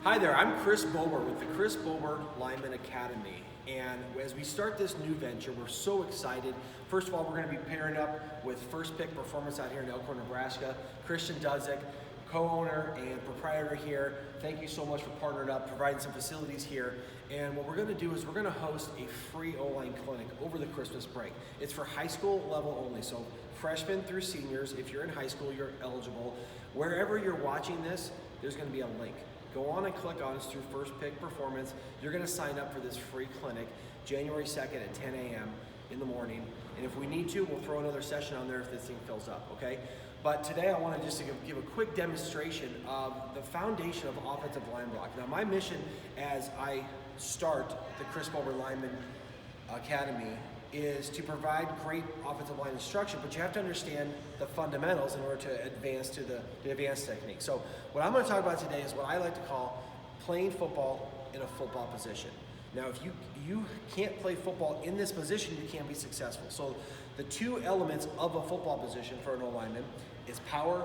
Hi there, I'm Chris Bober with the Chris Bober Lineman Academy. And as we start this new venture, we're so excited. First of all, we're going to be pairing up with First Pick Performance out here in Elkhorn, Nebraska. Christian Dudzik, co-owner and proprietor here. Thank you so much for partnering up, providing some facilities here. And what we're going to do is we're going to host a free O-Line clinic over the Christmas break. It's for high school level only, so freshmen through seniors. If you're in high school, you're eligible. Wherever you're watching this, there's going to be a link. Go on and click on us through First Pick Performance. You're going to sign up for this free clinic January 2nd at 10 a.m. in the morning. And if we need to, we'll throw another session on there if this thing fills up, okay? But today I want to just give a quick demonstration of the foundation of offensive line block. Now my mission as I start the Chris Bober Lineman Academy is to provide great offensive line instruction, but you have to understand the fundamentals in order to advance to the advanced technique. So what I'm going to talk about today is what I like to call playing football in a football position. Now if you can't play football in this position, you can't be successful. So the two elements of a football position for an O-lineman is power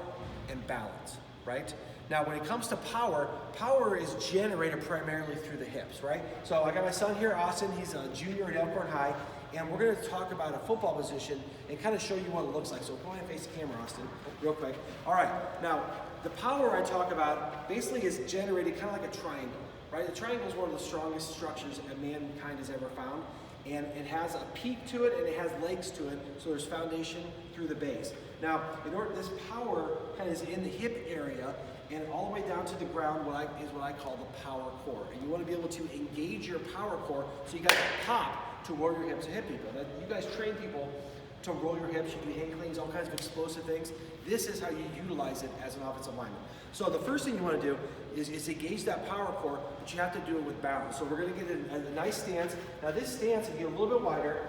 and balance, right? Now when it comes to power, power is generated primarily through the hips, right? So I got my son here, Austin, he's a junior at Elkhorn High, and we're going to talk about a football position and kind of show you what it looks like. So go ahead and face the camera, Austin, real quick. All right, now the power I talk about basically is generated kind of like a triangle, right? The triangle is one of the strongest structures that mankind has ever found, and it has a peak to it and it has legs to it, so there's foundation through the base. Now, in order, this power kind of is in the hip area and all the way down to the ground is what I call the power core. And you want to be able to engage your power core so you got to pop to roll your hips and hit people. Now, you guys train people to roll your hips, you do hang cleans, all kinds of explosive things. This is how you utilize it as an offensive lineman. So the first thing you want to do is engage that power core, but you have to do it with balance. So we're going to get a nice stance. Now this stance, if you get a little bit wider,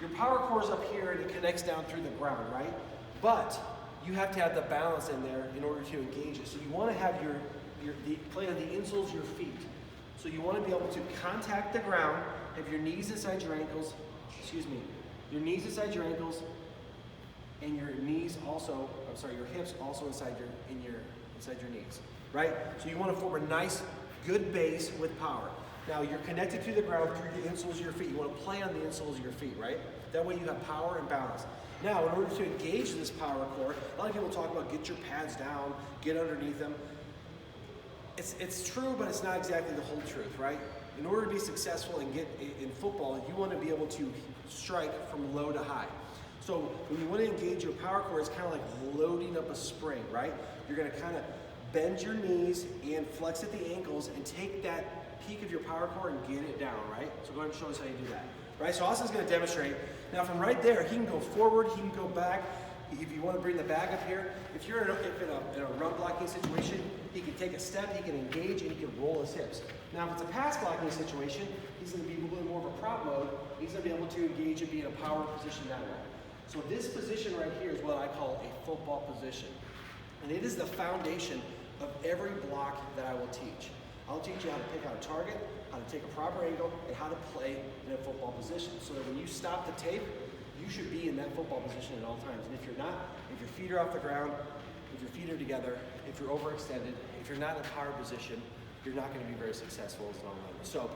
your power core is up here and it connects down through the ground, right? But you have to have the balance in there in order to engage it. So you want to have the play on the insoles of your feet. So you want to be able to contact the ground, have your knees inside your ankles, your knees inside your ankles, and your knees also, your hips also inside your knees, right? So you want to form a nice, good base with power. Now you're connected to the ground through the insoles of your feet. You want to play on the insoles of your feet, right? That way you have power and balance. Now, in order to engage this power core, a lot of people talk about get your pads down, get underneath them. It's true, but it's not exactly the whole truth, right? In order to be successful and get in football, you want to be able to strike from low to high. So when you want to engage your power core, it's kind of like loading up a spring, right? You're going to kind of bend your knees and flex at the ankles and take that peak of your power core and get it down, right? So go ahead and show us how you do that. Right, so Austin's going to demonstrate. Now from right there, he can go forward, he can go back. If you want to bring the bag up here, if you're in a run blocking situation, he can take a step, he can engage, and he can roll his hips. Now if it's a pass blocking situation, he's going to be a little bit more of a prop mode. He's going to be able to engage and be in a power position that way. So this position right here is what I call a football position. And it is the foundation of every block that I will teach. I'll teach you how to pick out a target, how to take a proper angle, and how to play in a football position. So that when you stop the tape, you should be in that football position at all times. And if you're not, if your feet are off the ground, if your feet are together, if you're overextended, if you're not in a power position, you're not going to be very successful as an O-lineman. So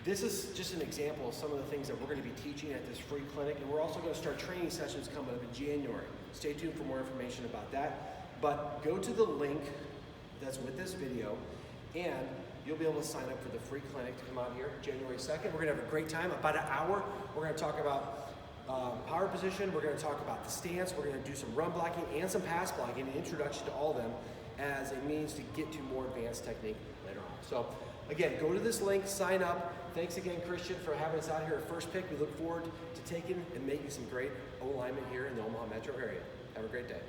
this is just an example of some of the things that we're going to be teaching at this free clinic. And we're also going to start training sessions coming up in January. Stay tuned for more information about that. But go to the link that's with this video, and you'll be able to sign up for the free clinic to come out here January 2nd. We're going to have a great time, about an hour. We're going to talk about power position. We're going to talk about the stance. We're going to do some run blocking and some pass blocking, an introduction to all of them as a means to get to more advanced technique later on. So again, go to this link, sign up. Thanks again, Christian, for having us out here at First Pick. We look forward to taking and making some great O-linemen here in the Omaha metro area. Have a great day.